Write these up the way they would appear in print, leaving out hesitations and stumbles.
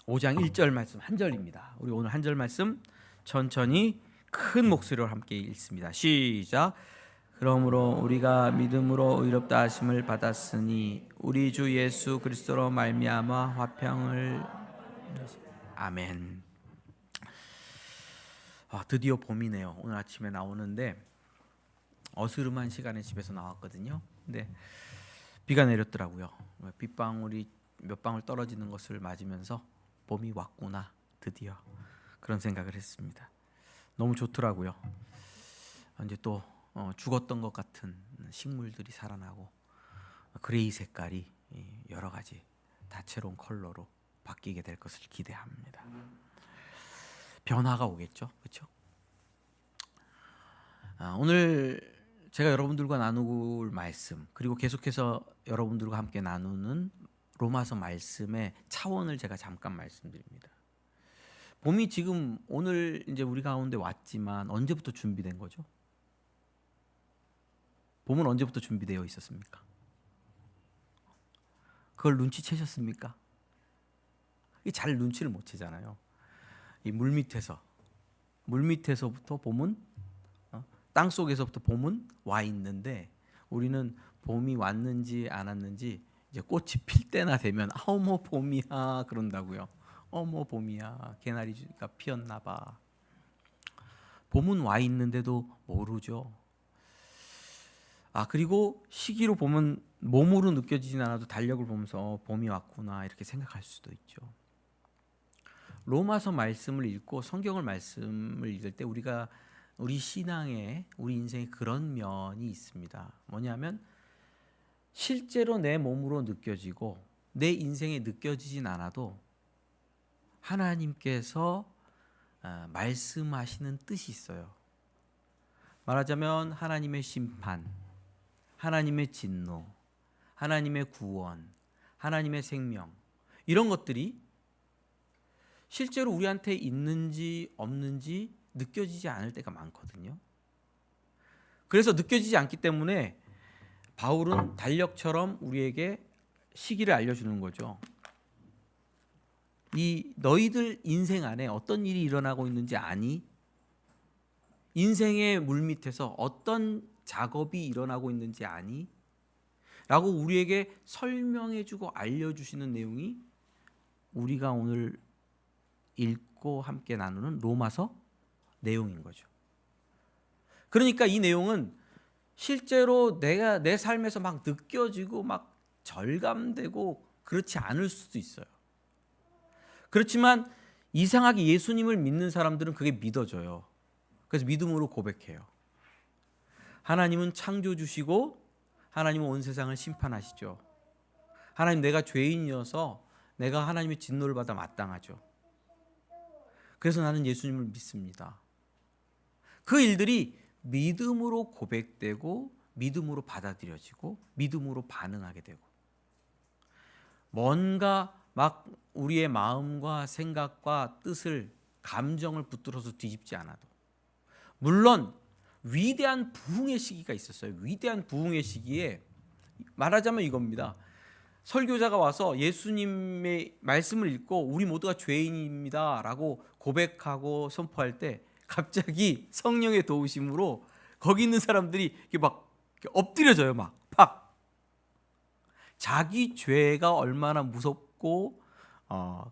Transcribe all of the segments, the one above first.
5장 1절 말씀 한 절입니다. 우리 오늘 한 절 말씀 천천히 큰 목소리로 함께 읽습니다. 시작. 그러므로 우리가 믿음으로 의롭다 하심을 받았으니 우리 주 예수 그리스도로 말미암아 화평을. 아멘. 드디어 봄이네요. 오늘 아침에 나오는데 어스름한 시간에 집에서 나왔거든요. 근데 비가 내렸더라고요. 빗방울이 몇 방울 떨어지는 것을 맞으면서 봄이 왔구나, 드디어. 그런 생각을 했습니다. 너무 좋더라고요. 이제 또 죽었던 것 같은 식물들이 살아나고 그레이 색깔이 여러 가지 다채로운 컬러로 바뀌게 될 것을 기대합니다. 변화가 오겠죠, 그렇죠? 오늘 제가 여러분들과 나누고 말씀, 그리고 계속해서 여러분들과 함께 나누는 로마서 말씀의 차원을 제가 잠깐 말씀드립니다. 봄이 지금 오늘 이제 우리 가운데 왔지만 언제부터 준비된 거죠? 봄은 언제부터 준비되어 있었습니까? 그걸 눈치채셨습니까? 잘 눈치를 못 채잖아요. 이 물 밑에서부터 봄은 땅 속에서부터 봄은 와 있는데 우리는 봄이 왔는지 안 왔는지 이제 꽃이 필 때나 되면 어머 봄이야 그런다고요. 어머 봄이야, 개나리가 피었나 봐. 봄은 와 있는데도 모르죠. 그리고 시기로 보면 몸으로 느껴지진 않아도 달력을 보면서 봄이 왔구나 이렇게 생각할 수도 있죠. 로마서 말씀을 읽고 성경을 말씀을 읽을 때 우리가 우리 신앙에, 우리 인생에 그런 면이 있습니다. 뭐냐면 실제로 내 몸으로 느껴지고 내 인생에 느껴지진 않아도 하나님께서 말씀하시는 뜻이 있어요. 말하자면 하나님의 심판, 하나님의 진노, 하나님의 구원, 하나님의 생명, 이런 것들이 실제로 우리한테 있는지 없는지 느껴지지 않을 때가 많거든요. 그래서 느껴지지 않기 때문에 바울은 달력처럼 우리에게 시기를 알려주는 거죠. 이 너희들 인생 안에 어떤 일이 일어나고 있는지 아니? 인생의 물밑에서 어떤 작업이 일어나고 있는지 아니? 라고 우리에게 설명해주고 알려주시는 내용이 우리가 오늘 읽고 함께 나누는 로마서 내용인 거죠. 그러니까 이 내용은 실제로 내가 내 삶에서 막 느껴지고 막 절감되고 그렇지 않을 수도 있어요. 그렇지만 이상하게 예수님을 믿는 사람들은 그게 믿어져요. 그래서 믿음으로 고백해요. 하나님은 창조주시고 하나님은 온 세상을 심판하시죠. 하나님, 내가 죄인이어서 내가 하나님의 진노를 받아 마땅하죠. 그래서 나는 예수님을 믿습니다. 그 일들이 믿음으로 고백되고 믿음으로 받아들여지고 믿음으로 반응하게 되고, 뭔가 막 우리의 마음과 생각과 뜻을, 감정을 붙들어서 뒤집지 않아도, 물론 위대한 부흥의 시기가 있었어요. 위대한 부흥의 시기에 말하자면 이겁니다. 설교자가 와서 예수님의 말씀을 읽고 우리 모두가 죄인입니다 라고 고백하고 선포할 때 갑자기 성령의 도우심으로 거기 있는 사람들이 이렇게 막 엎드려져요. 막 팍. 자기 죄가 얼마나 무섭고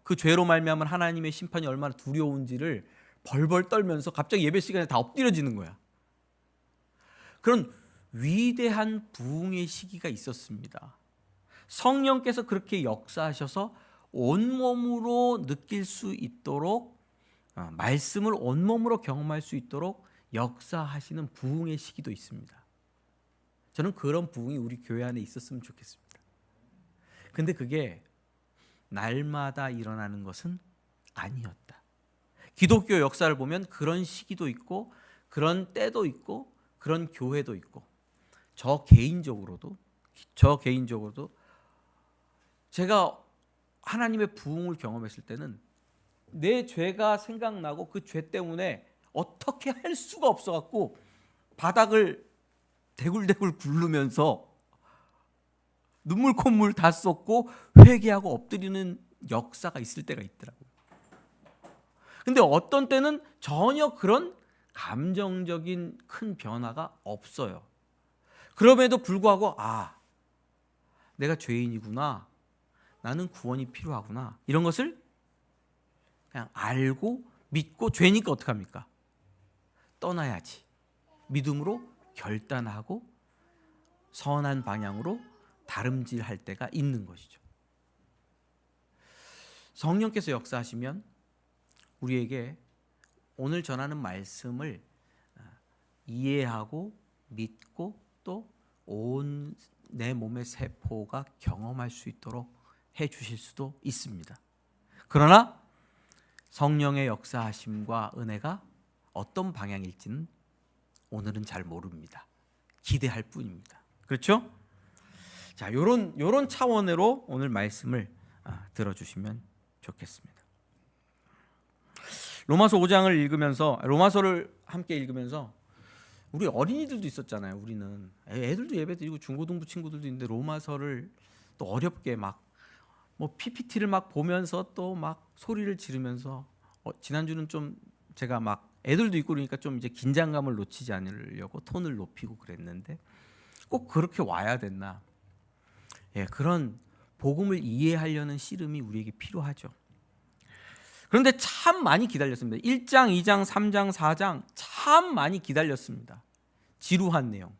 그 죄로 말미암은 하나님의 심판이 얼마나 두려운지를 벌벌 떨면서 갑자기 예배 시간에 다 엎드려지는 거야. 그런 위대한 부흥의 시기가 있었습니다. 성령께서 그렇게 역사하셔서 온몸으로 느낄 수 있도록, 말씀을 온몸으로 경험할 수 있도록 역사하시는 부흥의 시기도 있습니다. 저는 그런 부흥이 우리 교회 안에 있었으면 좋겠습니다. 근데 그게 날마다 일어나는 것은 아니었다. 기독교 역사를 보면 그런 시기도 있고 그런 때도 있고 그런 교회도 있고, 저 개인적으로도 제가 하나님의 부흥을 경험했을 때는 내 죄가 생각나고 그 죄 때문에 어떻게 할 수가 없어갖고 바닥을 대굴대굴 굴르면서 눈물 콧물 다 쏟고 회개하고 엎드리는 역사가 있을 때가 있더라고요. 근데 어떤 때는 전혀 그런 감정적인 큰 변화가 없어요. 그럼에도 불구하고 내가 죄인이구나, 나는 구원이 필요하구나, 이런 것을 그냥 알고 믿고, 죄니까 어떡합니까? 떠나야지. 믿음으로 결단하고 선한 방향으로 다름질할 때가 있는 것이죠. 성령께서 역사하시면 우리에게 오늘 전하는 말씀을 이해하고 믿고 또 온 내 몸의 세포가 경험할 수 있도록 해 주실 수도 있습니다. 그러나 성령의 역사하심과 은혜가 어떤 방향일지는 오늘은 잘 모릅니다. 기대할 뿐입니다. 그렇죠? 자, 요런 차원으로 오늘 말씀을 들어주시면 좋겠습니다. 로마서 5장을 읽으면서, 로마서를 함께 읽으면서, 우리 어린이들도 있었잖아요. 우리는 애들도 예배드리고 중고등부 친구들도 있는데 로마서를 또 어렵게 막 PPT를 막 보면서 또 막 소리를 지르면서, 지난주는 좀 제가 막 애들도 있고 그러니까 좀 이제 긴장감을 놓치지 않으려고 톤을 높이고 그랬는데, 꼭 그렇게 와야 됐나? 그런 복음을 이해하려는 씨름이 우리에게 필요하죠. 그런데 참 많이 기다렸습니다. 1장, 2장, 3장, 4장 참 많이 기다렸습니다. 지루한 내용.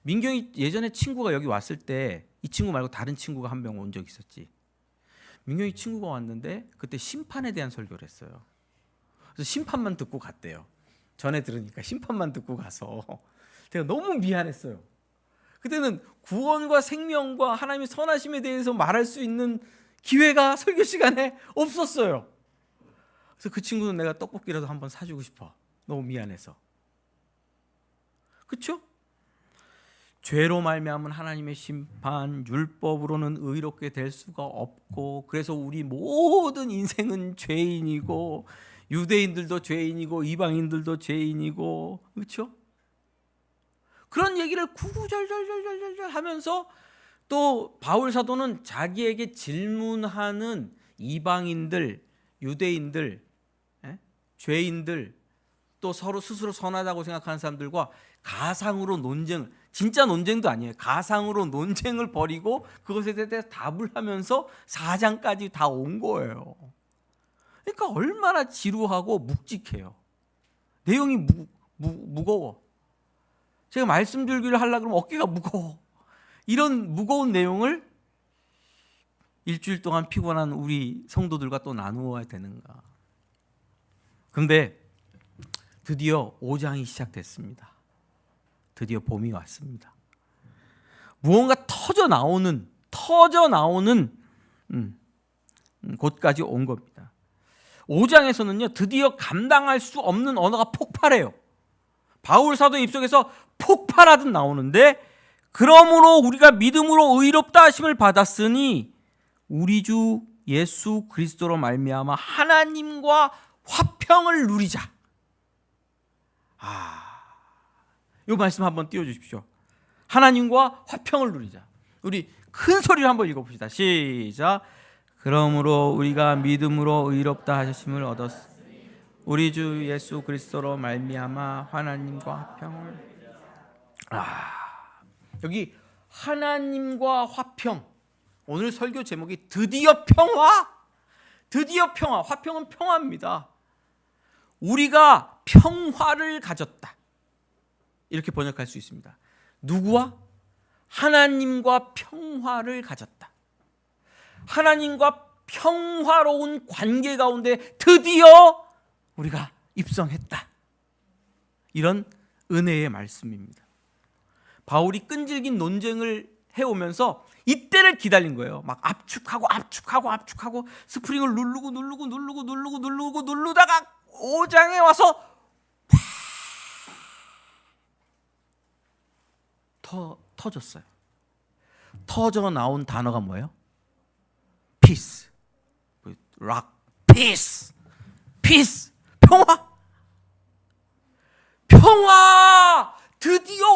민경이 예전에 친구가 여기 왔을 때 이 친구 말고 다른 친구가 한 명 온 적 있었지. 민경이 친구가 왔는데 그때 심판에 대한 설교를 했어요. 그래서 심판만 듣고 갔대요. 전에 들으니까 심판만 듣고 가서 제가 너무 미안했어요. 그때는 구원과 생명과 하나님의 선하심에 대해서 말할 수 있는 기회가 설교 시간에 없었어요. 그래서 그 친구는 내가 떡볶이라도 한번 사주고 싶어. 너무 미안해서. 그렇죠? 죄로 말미암은 하나님의 심판, 율법으로는 의롭게 될 수가 없고, 그래서 우리 모든 인생은 죄인이고, 유대인들도 죄인이고 이방인들도 죄인이고, 그렇죠? 그런 얘기를 구구절절 하면서, 또 바울 사도는 자기에게 질문하는 이방인들, 유대인들, 죄인들, 또 서로 스스로 선하다고 생각하는 사람들과 가상으로 논쟁, 진짜 논쟁도 아니에요. 가상으로 논쟁을 벌이고 그것에 대해서 답을 하면서 4장까지 다 온 거예요. 그러니까 얼마나 지루하고 묵직해요. 내용이 무거워. 제가 말씀 줄기를 하려고 그러면 어깨가 무거워. 이런 무거운 내용을 일주일 동안 피곤한 우리 성도들과 또 나누어야 되는가. 그런데 드디어 5장이 시작됐습니다. 드디어 봄이 왔습니다. 무언가 터져 나오는 곳까지 온 겁니다. 5장에서는요, 드디어 감당할 수 없는 언어가 폭발해요. 바울 사도의 입속에서 폭발하듯 나오는데, 그러므로 우리가 믿음으로 의롭다 하심을 받았으니 우리 주 예수 그리스도로 말미암아 하나님과 화평을 누리자. 이 말씀 한번 띄워주십시오. 하나님과 화평을 누리자. 우리 큰 소리로 한번 읽어봅시다. 시작. 그러므로 우리가 믿음으로 의롭다 하심을 얻었으니 우리 주 예수 그리스도로 말미암아 하나님과 화평을. 여기 하나님과 화평. 오늘 설교 제목이 드디어 평화. 드디어 평화. 화평은 평화입니다. 우리가 평화를 가졌다. 이렇게 번역할 수 있습니다. 누구와? 하나님과 평화를 가졌다. 하나님과 평화로운 관계 가운데 드디어 우리가 입성했다. 이런 은혜의 말씀입니다. 바울이 끈질긴 논쟁을 해오면서 이때를 기다린 거예요. 막 압축하고 스프링을 누르다가 5장에 와서 터졌어요. 터져 나온 단어가 뭐예요? peace, rock, peace, 평화 드디어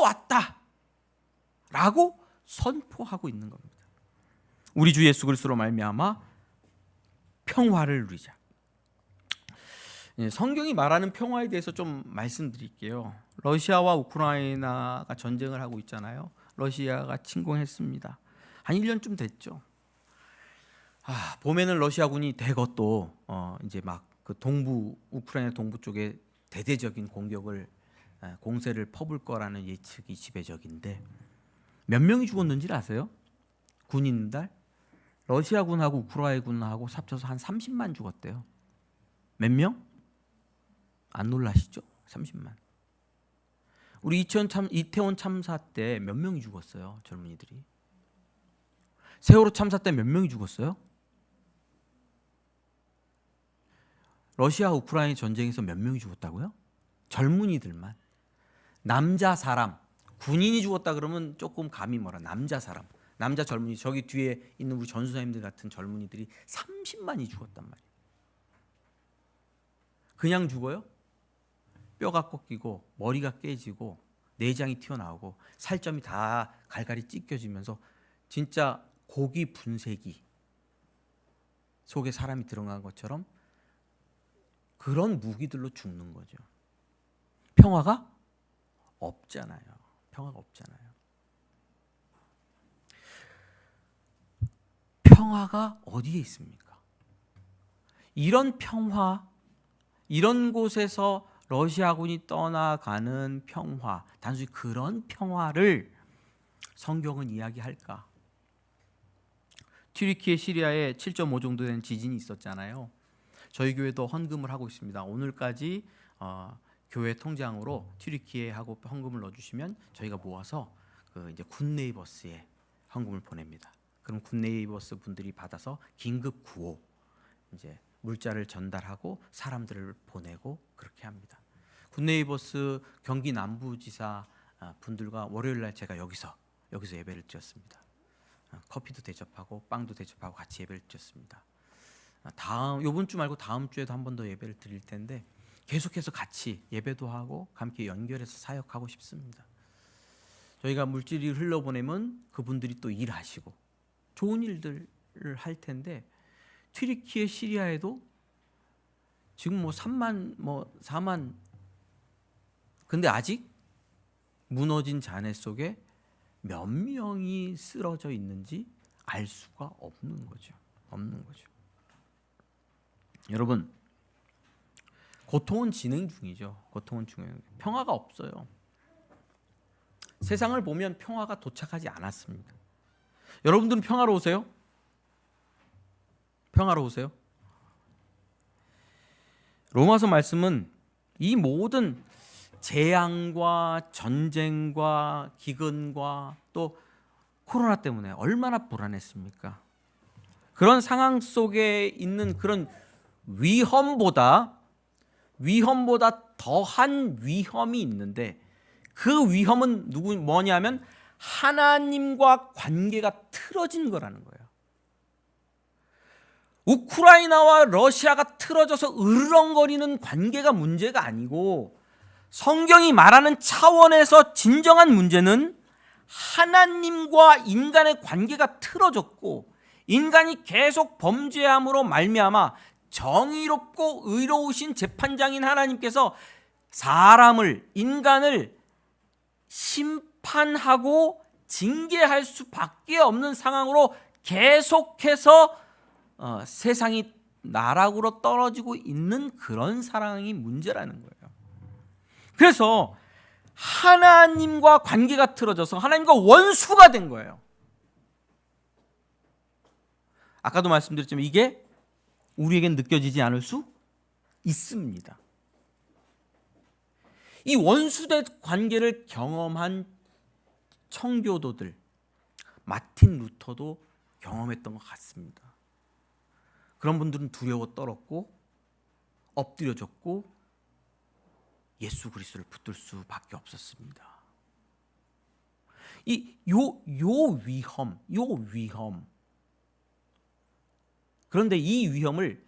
왔다라고 선포하고 있는 겁니다. 우리 주 예수 그리스도로 말미암아 평화를 누리자. 성경이 말하는 평화에 대해서 좀 말씀드릴게요. 러시아와 우크라이나가 전쟁을 하고 있잖아요. 러시아가 침공했습니다. 한 1년쯤 됐죠. 봄에는 러시아군이 대거 또 이제 막 그 동부 우크라이나 동부 쪽에 대대적인 공세를 퍼볼 거라는 예측이 지배적인데 몇 명이 죽었는지 아세요? 군인들 러시아군하고 우크라이나군하고 합쳐서 한 30만 죽었대요. 몇 명? 안 놀라시죠? 30만. 우리 이태원 참사 때 몇 명이 죽었어요? 젊은이들이. 세월호 참사 때 몇 명이 죽었어요? 러시아 우크라이나 전쟁에서 몇 명이 죽었다고요? 젊은이들만. 남자 사람, 군인이 죽었다 그러면 조금 감이 멀어. 남자 사람, 남자 젊은이, 저기 뒤에 있는 우리 전수사님들 같은 젊은이들이 30만이 죽었단 말이에요. 그냥 죽어요? 뼈가 꺾이고 머리가 깨지고 내장이 튀어나오고 살점이 다 갈갈이 찢겨지면서 진짜 고기 분쇄기 속에 사람이 들어간 것처럼 그런 무기들로 죽는 거죠. 평화가 없잖아요. 평화가 없잖아요. 평화가 어디에 있습니까? 이런 평화, 이런 곳에서 러시아군이 떠나가는 평화, 단순히 그런 평화를 성경은 이야기할까? 튀르키예 시리아에 7.5 정도 되는 지진이 있었잖아요. 저희 교회도 헌금을 하고 있습니다. 오늘까지 교회 통장으로 튀르키예하고 헌금을 넣어주시면 저희가 모아서 이제 굿네이버스에 헌금을 보냅니다. 그럼 굿네이버스 분들이 받아서 긴급 구호 이제 물자를 전달하고 사람들을 보내고 그렇게 합니다. 굿네이버스 경기 남부지사 분들과 월요일 날 제가 여기서 예배를 드렸습니다. 커피도 대접하고 빵도 대접하고 같이 예배를 드렸습니다. 이번 주 말고 다음 주에도 한 번 더 예배를 드릴 텐데 계속해서 같이 예배도 하고 함께 연결해서 사역하고 싶습니다. 저희가 물질을 흘러보내면 그분들이 또 일하시고 좋은 일들을 할 텐데 튀르키예 시리아에도 지금 3만 4만 근데 아직 무너진 잔해 속에 몇 명이 쓰러져 있는지 알 수가 없는 거죠. 여러분, 고통은 진행 중이죠. 평화가 없어요. 세상을 보면 평화가 도착하지 않았습니다. 여러분들은 평화로우세요? 로마서 말씀은 이 모든 재앙과 전쟁과 기근과 또 코로나 때문에 얼마나 불안했습니까? 그런 상황 속에 있는 그런 위험보다 더한 위험이 있는데 그 위험은 뭐냐면 하나님과 관계가 틀어진 거라는 거예요. 우크라이나와 러시아가 틀어져서 으르렁거리는 관계가 문제가 아니고 성경이 말하는 차원에서 진정한 문제는 하나님과 인간의 관계가 틀어졌고 인간이 계속 범죄함으로 말미암아 정의롭고 의로우신 재판장인 하나님께서 인간을 심판하고 징계할 수밖에 없는 상황으로 계속해서 세상이 나락으로 떨어지고 있는 그런 상황이 문제라는 거예요. 그래서 하나님과 관계가 틀어져서 하나님과 원수가 된 거예요. 아까도 말씀드렸지만 이게 우리에겐 느껴지지 않을 수 있습니다. 이 원수된 관계를 경험한 청교도들, 마틴 루터도 경험했던 것 같습니다. 그런 분들은 두려워 떨었고 엎드려졌고 예수 그리스도를 붙들 수밖에 없었습니다. 요 위험. 그런데 이 위험을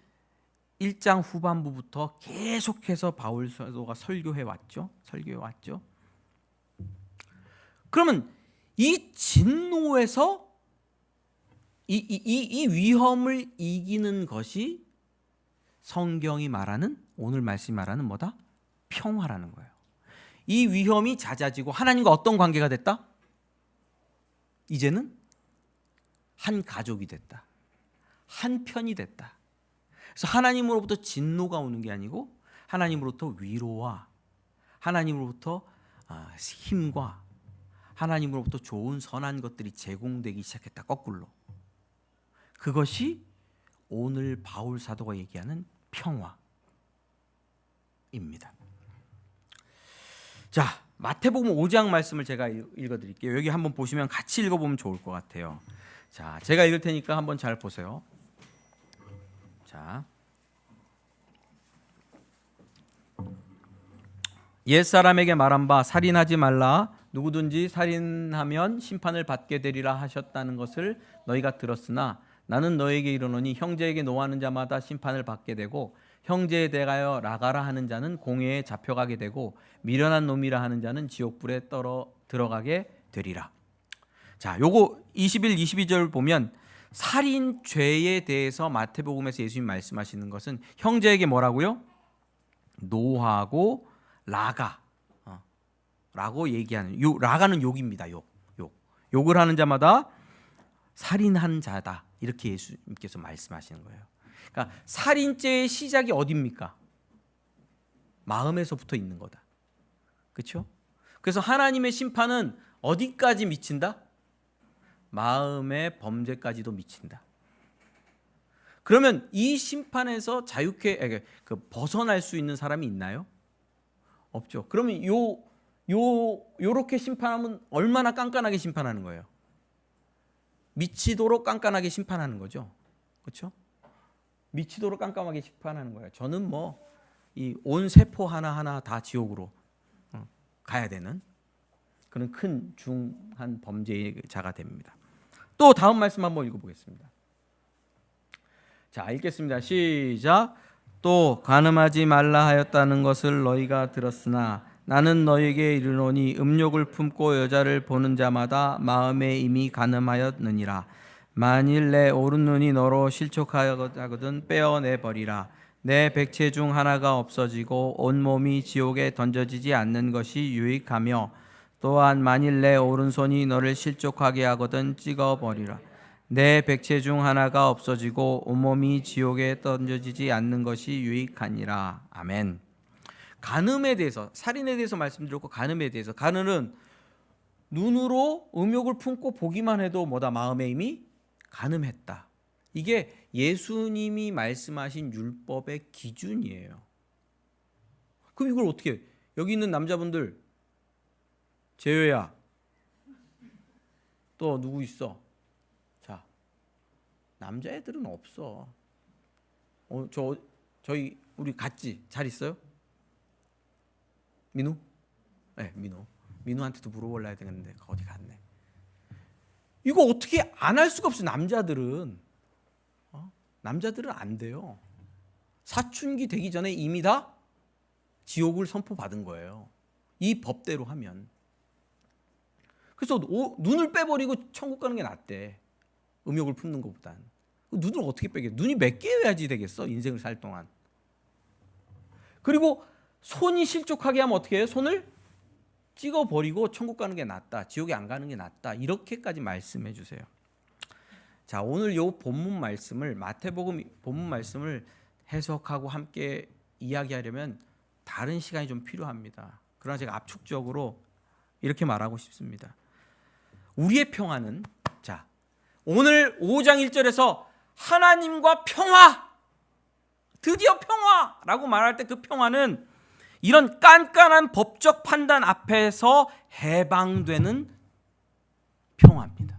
1장 후반부부터 계속해서 바울 사도가 설교해 왔죠. 그러면 이 진노에서 이 위험을 이기는 것이 성경이 말하는, 오늘 말씀이 말하는 뭐다? 평화라는 거예요. 이 위험이 잦아지고 하나님과 어떤 관계가 됐다? 이제는 한 가족이 됐다. 한 편이 됐다. 그래서 하나님으로부터 진노가 오는 게 아니고 하나님으로부터 위로와 하나님으로부터 힘과 하나님으로부터 좋은 선한 것들이 제공되기 시작했다. 거꾸로. 그것이 오늘 바울 사도가 얘기하는 평화입니다. 자, 마태복음 5장 말씀을 제가 읽어드릴게요. 여기 한번 보시면 같이 읽어보면 좋을 것 같아요. 자, 제가 읽을 테니까 한번 잘 보세요. 자, 옛사람에게 말한 바 살인하지 말라. 누구든지 살인하면 심판을 받게 되리라 하셨다는 것을 너희가 들었으나 나는 너에게 이르노니 형제에게 노하는 자마다 심판을 받게 되고 형제에 대하여 나가라 하는 자는 공회에 잡혀가게 되고 미련한 놈이라 하는 자는 지옥불에 들어가게 되리라. 자, 요거 21, 22절 보면 살인죄에 대해서 마태복음에서 예수님 말씀하시는 것은 형제에게 뭐라고요? 노하고 라가 라고 얘기하는, 라가는 욕입니다. 욕을 하는 자마다 살인한 자다, 이렇게 예수님께서 말씀하시는 거예요. 그러니까 살인죄의 시작이 어디입니까? 마음에서부터 있는 거다. 그렇죠? 그래서 하나님의 심판은 어디까지 미친다? 마음의 범죄까지도 미친다. 그러면 이 심판에서 자유케 벗어날 수 있는 사람이 있나요? 없죠. 그러면 요렇게 심판하면 얼마나 깐깐하게 심판하는 거예요? 미치도록 깐깐하게 심판하는 거죠. 그렇죠? 미치도록 깜깜하게 심판하는 거예요. 저는 이 온 세포 하나하나 다 지옥으로 가야 되는 그런 큰 중한 범죄자가 됩니다. 또 다음 말씀 한번 읽어보겠습니다. 자, 읽겠습니다. 시작. 또 간음하지 말라 하였다는 것을 너희가 들었으나 나는 너희에게 이르노니 음욕을 품고 여자를 보는 자마다 마음에 이미 간음하였느니라. 만일 내 오른눈이 너로 실족하거든 빼어내 버리라. 내 백체 중 하나가 없어지고 온몸이 지옥에 던져지지 않는 것이 유익하며 또한 만일 내 오른손이 너를 실족하게 하거든 찍어 버리라. 내 백체 중 하나가 없어지고 온몸이 지옥에 던져지지 않는 것이 유익하니라. 아멘. 간음에 대해서, 살인에 대해서 말씀드렸고, 간음에 대해서, 간음은 눈으로 음욕을 품고 보기만 해도 마음에 이미 간음했다. 이게 예수님이 말씀하신 율법의 기준이에요. 그럼 이걸 어떻게 해? 여기 있는 남자분들, 재효야, 또 누구 있어? 자, 남자애들은 없어. 저희 우리 같지? 잘 있어요? 민우? 네, 민우한테도 물어볼라야 되겠는데 어디 갔네. 이거 어떻게 안 할 수가 없어요. 남자들은 안 돼요. 사춘기 되기 전에 이미 다 지옥을 선포받은 거예요. 이 법대로 하면. 그래서 눈을 빼버리고 천국 가는 게 낫대. 음욕을 품는 것보단. 눈을 어떻게 빼겠어? 눈이 몇 개여야지 되겠어, 인생을 살 동안. 그리고 손이 실족하게 하면 어떻게 해요? 손을 찍어버리고 천국 가는 게 낫다, 지옥에 안 가는 게 낫다, 이렇게까지 말씀해 주세요. 자, 오늘 요 본문 말씀을, 마태복음 본문 말씀을 해석하고 함께 이야기하려면 다른 시간이 좀 필요합니다. 그러나 제가 압축적으로 이렇게 말하고 싶습니다. 우리의 평화는, 자, 오늘 5장 1절에서 하나님과 평화, 드디어 평화라고 말할 때 그 평화는 이런 깐깐한 법적 판단 앞에서 해방되는 평화입니다.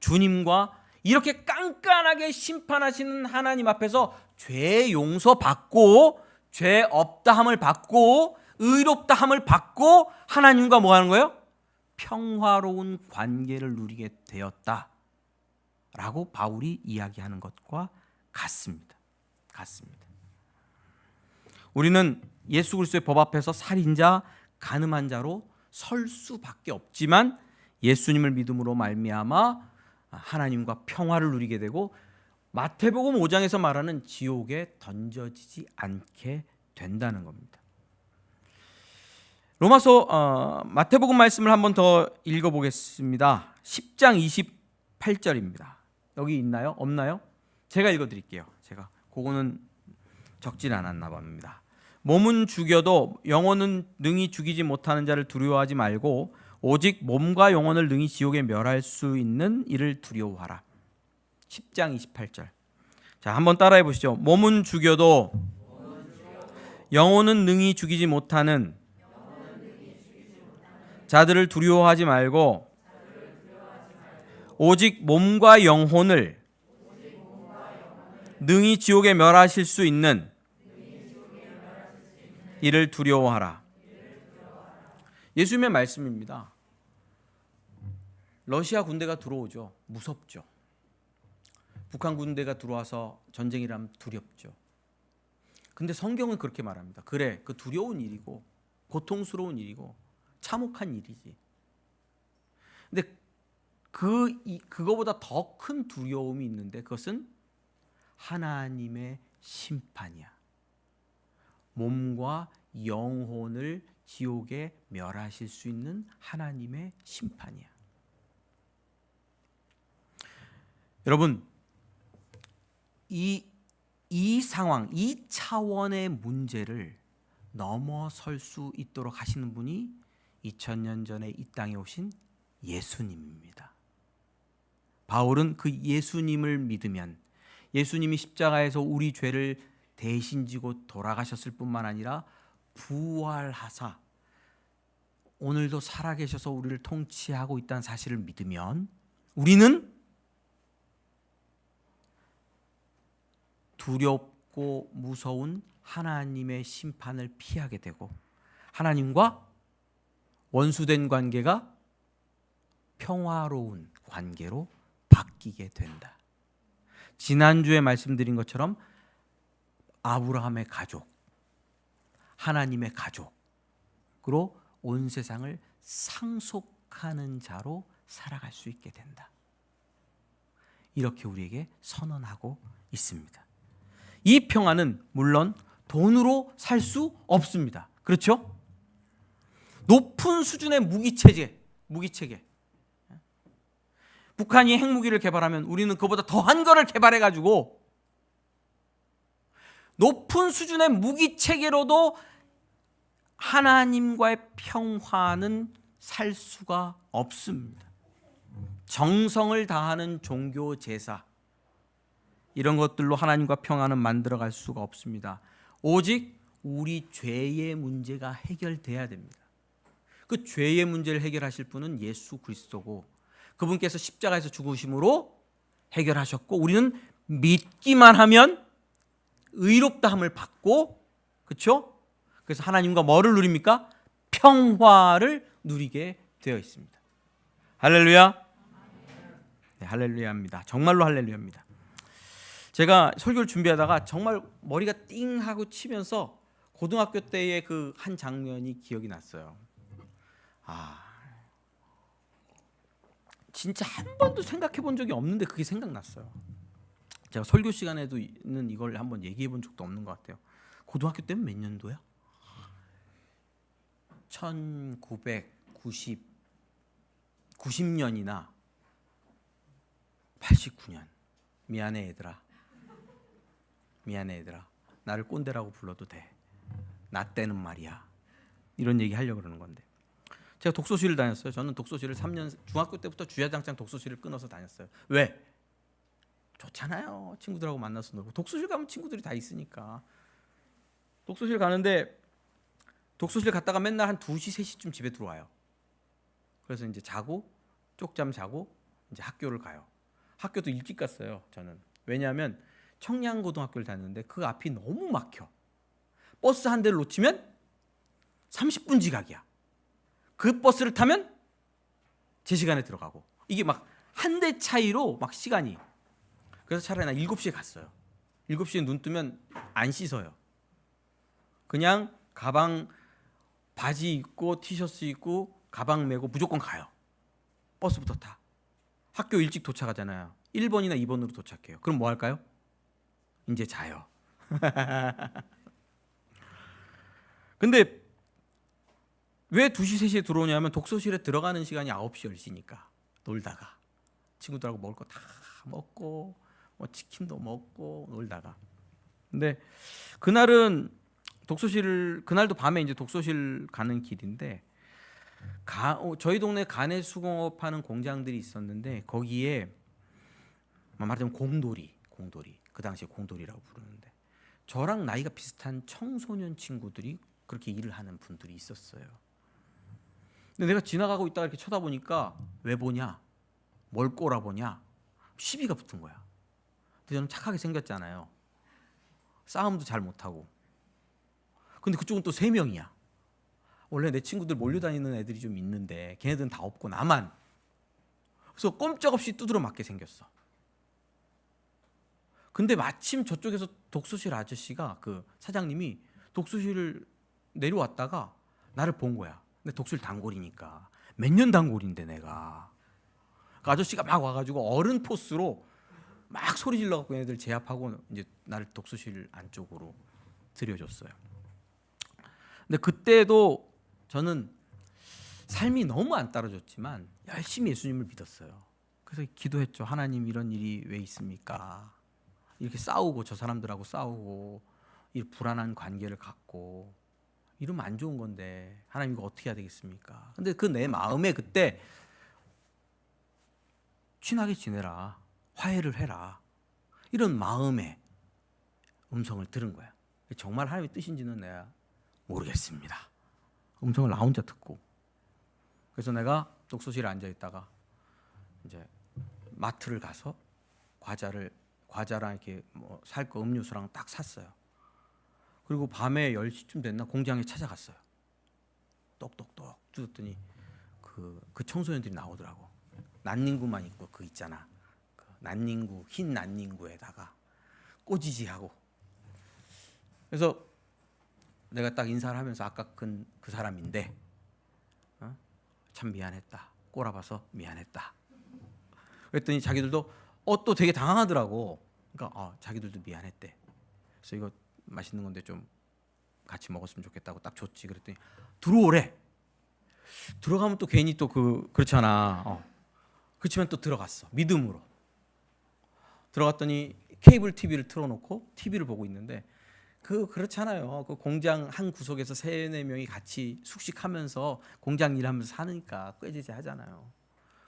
주님과 이렇게 깐깐하게 심판하시는 하나님 앞에서 죄 용서받고, 죄 없다함을 받고, 의롭다함을 받고 하나님과 뭐 하는 거예요? 평화로운 관계를 누리게 되었다 라고 바울이 이야기하는 것과 같습니다. 우리는 예수 그리스도의 법 앞에서 살인자, 간음한 자로 설 수밖에 없지만 예수님을 믿음으로 말미암아 하나님과 평화를 누리게 되고 마태복음 5장에서 말하는 지옥에 던져지지 않게 된다는 겁니다. 로마서 마태복음 말씀을 한번 더 읽어보겠습니다. 10장 28절입니다. 여기 있나요? 없나요? 제가 읽어드릴게요. 제가 그거는 적진 않았나 봅니다. 몸은 죽여도 영혼은 능히 죽이지 못하는 자를 두려워하지 말고 오직 몸과 영혼을 능히 지옥에 멸할 수 있는 이를 두려워하라. 10장 28절. 자, 한번 따라해 보시죠. 몸은 죽여도 영혼은 능히 죽이지 못하는 자들을 두려워하지 말고 오직 몸과 영혼을 능히 지옥에 멸하실 수 있는 이를 두려워하라. 예수님의 말씀입니다. 러시아 군대가 들어오죠. 무섭죠. 북한 군대가 들어와서 전쟁이라면 두렵죠. 근데 성경은 그렇게 말합니다. 그래, 그 두려운 일이고 고통스러운 일이고 참혹한 일이지. 근데 그거보다 더 큰 두려움이 있는데 그것은 하나님의 심판이야. 몸과 영혼을 지옥에 멸하실 수 있는 하나님의 심판이야. 여러분, 이 상황, 이 차원의 문제를 넘어설 수 있도록 하시는 분이 2000년 전에 이 땅에 오신 예수님입니다. 바울은 그 예수님을 믿으면 예수님이 십자가에서 우리 죄를 대신 지고 돌아가셨을 뿐만 아니라 부활하사 오늘도 살아계셔서 우리를 통치하고 있다는 사실을 믿으면 우리는 두렵고 무서운 하나님의 심판을 피하게 되고 하나님과 원수된 관계가 평화로운 관계로 바뀌게 된다. 지난주에 말씀드린 것처럼 아브라함의 가족, 하나님의 가족으로 온 세상을 상속하는 자로 살아갈 수 있게 된다. 이렇게 우리에게 선언하고 있습니다. 이 평화는 물론 돈으로 살 수 없습니다. 그렇죠? 높은 수준의 무기체계. 북한이 핵무기를 개발하면 우리는 그보다 더한 거를 개발해가지고 높은 수준의 무기체계로도 하나님과의 평화는 살 수가 없습니다. 정성을 다하는 종교 제사 이런 것들로 하나님과 평화는 만들어갈 수가 없습니다. 오직 우리 죄의 문제가 해결돼야 됩니다. 그 죄의 문제를 해결하실 분은 예수 그리스도고 그분께서 십자가에서 죽으심으로 해결하셨고 우리는 믿기만 하면 의롭다함을 받고 그렇죠? 그래서 하나님과 뭐를 누립니까? 평화를 누리게 되어 있습니다. 할렐루야. 네, 할렐루야입니다. 정말로 할렐루야입니다. 제가 설교를 준비하다가 정말 머리가 띵 하고 치면서 고등학교 때의 그 한 장면이 기억이 났어요. 진짜 한 번도 생각해 본 적이 없는데 그게 생각났어요. 제가 설교 시간에도는 이걸 한번 얘기해 본 적도 없는 것 같아요. 고등학교 때는 몇 년도야? 90년이나 89년. 미안해 얘들아. 나를 꼰대라고 불러도 돼. 나 때는 말이야. 이런 얘기 하려고 그러는 건데. 제가 독서실을 다녔어요. 저는 독서실을 3년 중학교 때부터 주야장창 독서실을 끊어서 다녔어요. 왜? 좋잖아요. 친구들하고 만나서 놀고. 독서실 가면 친구들이 다 있으니까. 독서실 가는데 독서실 갔다가 맨날 한 2시, 3시쯤 집에 들어와요. 그래서 이제 자고 쪽잠 자고 이제 학교를 가요. 학교도 일찍 갔어요. 저는. 왜냐하면 청량고등학교를 다녔는데 그 앞이 너무 막혀. 버스 한 대를 놓치면 30분 지각이야. 그 버스를 타면 제 시간에 들어가고 이게 막 한 대 차이로 막 시간이. 그래서 차라리 나 7시에 갔어요. 7시에 눈 뜨면 안 씻어요. 그냥 가방 바지 입고 티셔츠 입고 가방 메고 무조건 가요. 버스부터 타. 학교 일찍 도착하잖아요. 1번이나 2번으로 도착해요. 그럼 뭐 할까요? 이제 자요. 근데 왜 2시, 3시에 들어오냐면 독서실에 들어가는 시간이 9시, 10시니까 놀다가 친구들하고 먹을 거 다 먹고 뭐 치킨도 먹고 놀다가. 근데 그날은 그날도 밤에 이제 독서실 가는 길인데 저희 동네 간에 수공업하는 공장들이 있었는데 거기에 말하자면 공돌이 그 당시에 공돌이라고 부르는데 저랑 나이가 비슷한 청소년 친구들이 그렇게 일을 하는 분들이 있었어요. 근데 내가 지나가고 있다가 이렇게 쳐다보니까 왜 보냐, 뭘 꼬라보냐, 시비가 붙은 거야. 근데 저는 착하게 생겼잖아요. 싸움도 잘 못하고. 근데 그쪽은 또 3명이야. 원래 내 친구들 몰려다니는 애들이 좀 있는데 걔네들은 다 없고 나만. 그래서 꼼짝없이 두드려 맞게 생겼어. 근데 마침 저쪽에서 독서실 아저씨가 그 사장님이 독서실을 내려왔다가 나를 본 거야. 근데 독서실 단골이니까 몇 년 단골인데 내가. 그 아저씨가 막 와가지고 어른 포스로 막 소리 질러갖고 얘네들 제압하고 이제 나를 독서실 안쪽으로 들여줬어요. 근데 그때도 저는 삶이 너무 안 따라줬지만 열심히 예수님을 믿었어요. 그래서 기도했죠. 하나님, 이런 일이 왜 있습니까? 이렇게 싸우고 저 사람들하고 싸우고 이 불안한 관계를 갖고 이러면 안 좋은 건데 하나님 이거 어떻게 해야 되겠습니까? 근데 그 내 마음에 그때 친하게 지내라, 화해를 해라, 이런 마음의 음성을 들은 거야. 정말 하나님의 뜻인지는 내가 모르겠습니다. 음성을 나 혼자 듣고. 그래서 내가 독서실에 앉아 있다가 이제 마트를 가서 과자랑 이렇게 뭐 살 거 음료수랑 딱 샀어요. 그리고 밤에 10시쯤 됐나 공장에 찾아갔어요. 똑똑똑 뜯었더니 그 청소년들이 나오더라고. 난닝구만 입고 그 있잖아. 그 난닝구, 흰 난닝구에다가 꼬지지하고. 그래서 내가 딱 인사를 하면서 아까 그 사람인데 참 미안했다. 꼬라봐서 미안했다. 그랬더니 자기들도 또 되게 당황하더라고. 그러니까 자기들도 미안했대. 그래서 이거 맛있는 건데 좀 같이 먹었으면 좋겠다고 딱 줬지. 그랬더니 들어오래. 들어가면 또 괜히 또 그렇잖아. 그렇지만 또 들어갔어. 믿음으로. 들어갔더니 케이블 TV를 틀어놓고 TV를 보고 있는데 그렇잖아요. 그 공장 한 구석에서 3-4명이 같이 숙식하면서 공장 일하면서 사니까 꾀지지 하잖아요.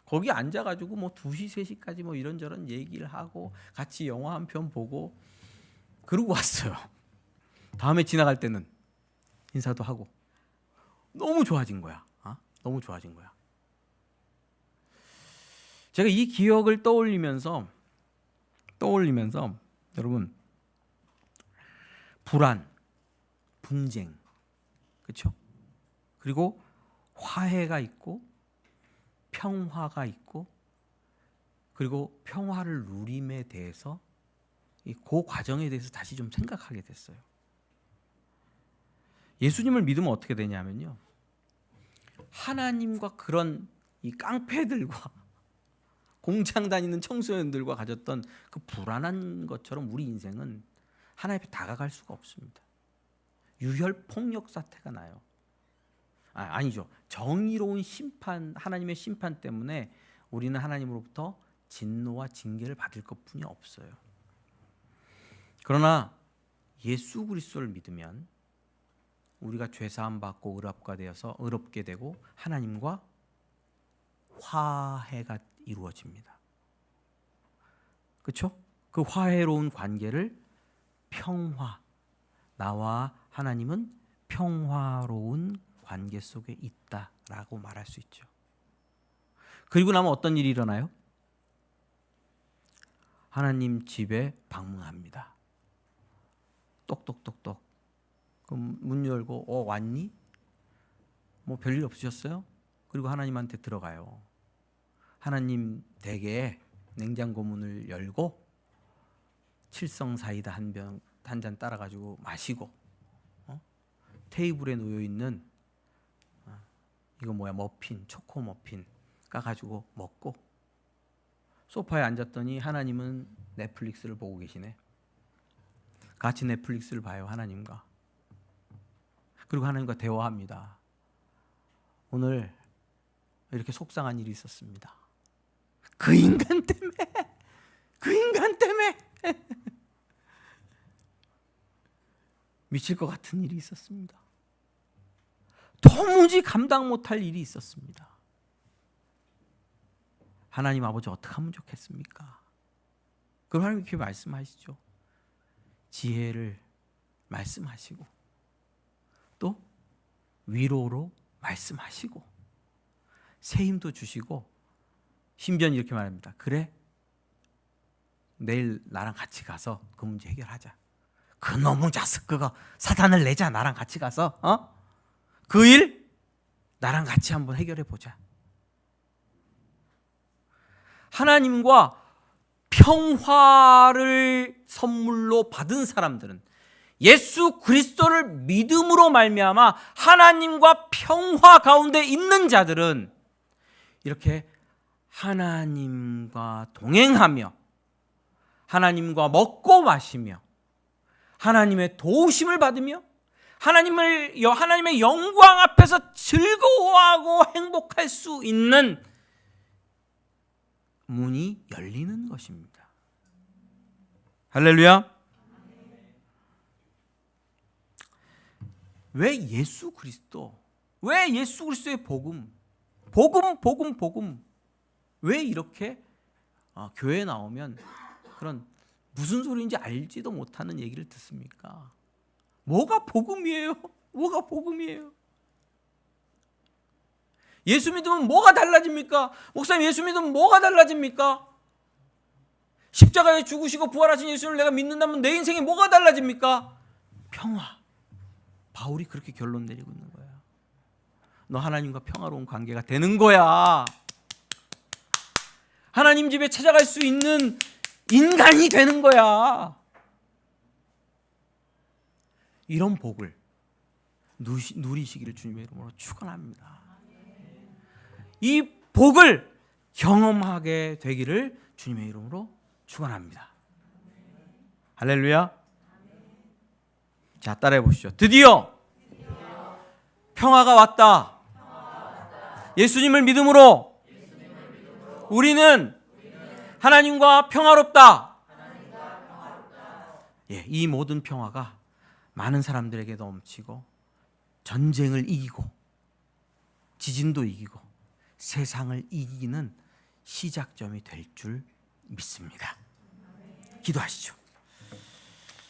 거기 앉아가지고 뭐 2시, 3시까지 뭐 이런저런 얘기를 하고 같이 영화 한 편 보고 그러고 왔어요. 다음에 지나갈 때는 인사도 하고 너무 좋아진 거야. 너무 좋아진 거야. 제가 이 기억을 떠올리면서 여러분 불안, 분쟁, 그렇죠? 그리고 화해가 있고 평화가 있고 그리고 평화를 누림에 대해서 그 과정에 대해서 다시 좀 생각하게 됐어요. 예수님을 믿으면 어떻게 되냐면요, 하나님과 그런 이 깡패들과 공장 다니는 청소년들과 가졌던 그 불안한 것처럼 우리 인생은 하나님 앞에 다가갈 수가 없습니다. 유혈 폭력 사태가 나요. 아니죠. 정의로운 심판, 하나님의 심판 때문에 우리는 하나님으로부터 진노와 징계를 받을 것뿐이 없어요. 그러나 예수 그리스도를 믿으면 우리가 죄 사함 받고 의롭게 되고 하나님과 화해가 이루어집니다. 그렇죠? 그 화해로운 관계를 평화, 나와 하나님은 평화로운 관계 속에 있다라고 말할 수 있죠. 그리고 나면 어떤 일이 일어나요? 하나님 집에 방문합니다. 똑똑똑똑. 그럼 문 열고 왔니? 뭐 별일 없으셨어요? 그리고 하나님한테 들어가요. 하나님 댁에 냉장고 문을 열고 칠성 사이다 한 잔 따라가지고 마시고, 테이블에 놓여 있는 이거 뭐야, 머핀, 초코 머핀 까가지고 먹고 소파에 앉았더니 하나님은 넷플릭스를 보고 계시네. 같이 넷플릭스를 봐요, 하나님과. 그리고 하나님과 대화합니다. 오늘 이렇게 속상한 일이 있었습니다. 그 인간 때문에 미칠 것 같은 일이 있었습니다. 도무지 감당 못할 일이 있었습니다. 하나님 아버지 어떻게 하면 좋겠습니까? 그럼 하나님 이렇게 말씀하시죠. 지혜를 말씀하시고 또 위로로 말씀하시고 새 힘도 주시고 심지어는 이렇게 말합니다. 그래, 내일 나랑 같이 가서 그 문제 해결하자. 그놈의 자식 그거 사단을 내자. 나랑 같이 가서 그 일 나랑 같이 한번 해결해 보자. 하나님과 평화를 선물로 받은 사람들은, 예수 그리스도를 믿음으로 말미암아 하나님과 평화 가운데 있는 자들은 이렇게 하나님과 동행하며 하나님과 먹고 마시며 하나님의 도우심을 받으며 하나님의 영광 앞에서 즐거워하고 행복할 수 있는 문이 열리는 것입니다. 할렐루야. 왜 예수 그리스도의 복음 왜 이렇게 교회에 나오면 그런 무슨 소리인지 알지도 못하는 얘기를 듣습니까? 뭐가 복음이에요? 예수 믿으면 뭐가 달라집니까? 목사님, 예수 믿으면 뭐가 달라집니까? 십자가에 죽으시고 부활하신 예수를 내가 믿는다면 내 인생에 뭐가 달라집니까? 평화. 바울이 그렇게 결론 내리고 있는 거야. 너 하나님과 평화로운 관계가 되는 거야. 하나님 집에 찾아갈 수 있는 인간이 되는 거야. 이런 복을 누리시기를 주님의 이름으로 축원합니다. 이 복을 경험하게 되기를 주님의 이름으로 축원합니다. 할렐루야. 자, 따라해 보시죠. 드디어 평화가 왔다. 예수님을 믿음으로 우리는 하나님과 평화롭다. 예, 이 모든 평화가 많은 사람들에게 넘치고 전쟁을 이기고 지진도 이기고 세상을 이기는 시작점이 될 줄 믿습니다. 기도하시죠.